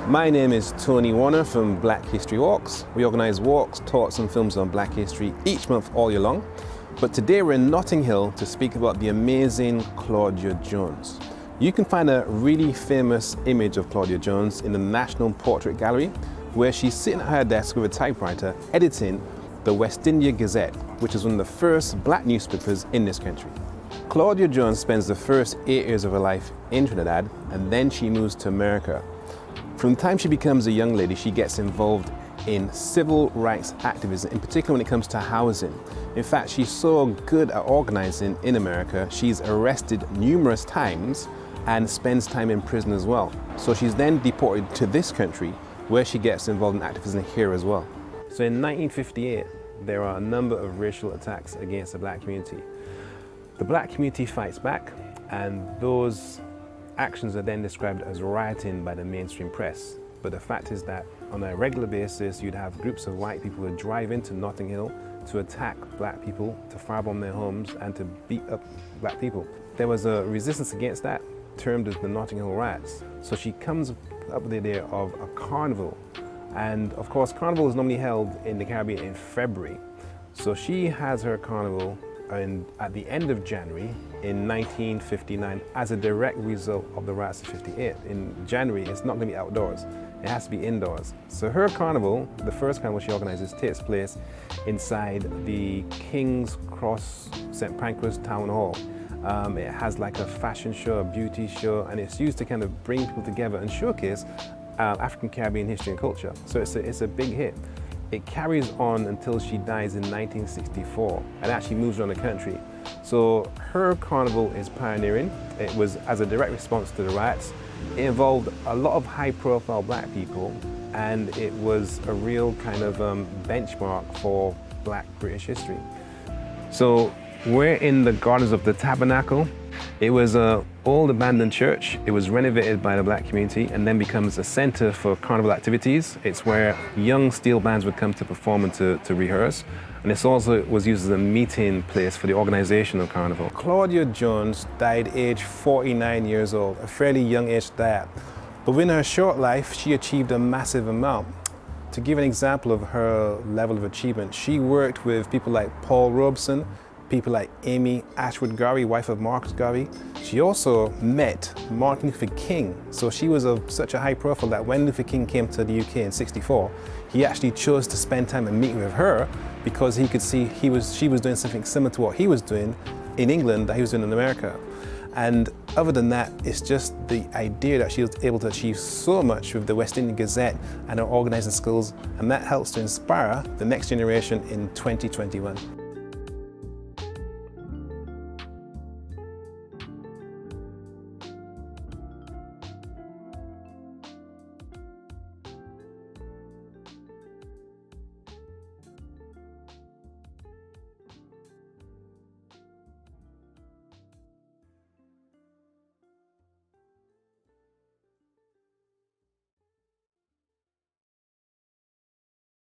My name is Tony Warner from Black History Walks. We organise walks, talks and films on Black history each month all year long. But today we're in Notting Hill to speak about the amazing Claudia Jones. You can find a really famous image of Claudia Jones in the National Portrait Gallery, where she's sitting at her desk with a typewriter editing the West Indian Gazette, which is one of the first black newspapers in this country. Claudia Jones spends the first 8 years of her life in Trinidad, and then she moves to America. From the time she becomes a young lady, she gets involved in civil rights activism, in particular when it comes to housing. In fact, she's so good at organizing in America, she's arrested numerous times and spends time in prison as well. So she's then deported to this country, where she gets involved in activism here as well. So in 1958, there are a number of racial attacks against the black community. The black community fights back, and those actions are then described as rioting by the mainstream press. But the fact is that on a regular basis, you'd have groups of white people who would drive into Notting Hill to attack black people, to firebomb their homes, and to beat up black people. There was a resistance against that, termed as the Notting Hill Riots. So she comes up with the idea of a carnival. And of course, carnival is normally held in the Caribbean in February. So she has her carnival at the end of January in 1959 as a direct result of the riots of '58. In January, it's not going to be outdoors. It has to be indoors. So her carnival, the first carnival she organizes, takes place inside the King's Cross St. Pancras Town Hall. It has like a fashion show, a beauty show, and it's used to kind of bring people together and showcase African Caribbean history and culture. So it's a big hit. It carries on until she dies in 1964 and actually moves around the country. So her carnival is pioneering. It was as a direct response to the riots. It involved a lot of high-profile black people, and it was a real kind of benchmark for black British history. So we're in the gardens of the Tabernacle. It was an old abandoned church. It was renovated by the black community and then becomes a center for carnival activities. It's where young steel bands would come to perform and to rehearse. And it also was used as a meeting place for the organization of carnival. Claudia Jones died aged 49 years old, a fairly young age to die at. But within her short life, she achieved a massive amount. To give an example of her level of achievement, she worked with people like Paul Robeson, people like Amy Ashwood Garvey, wife of Marcus Garvey. She also met Martin Luther King. So she was of such a high profile that when Luther King came to the UK in '64, he actually chose to spend time and meet with her because he could see she was doing something similar to what he was doing in England that he was doing in America. And other than that, it's just the idea that she was able to achieve so much with the West Indian Gazette and her organizing skills, and that helps to inspire the next generation in 2021.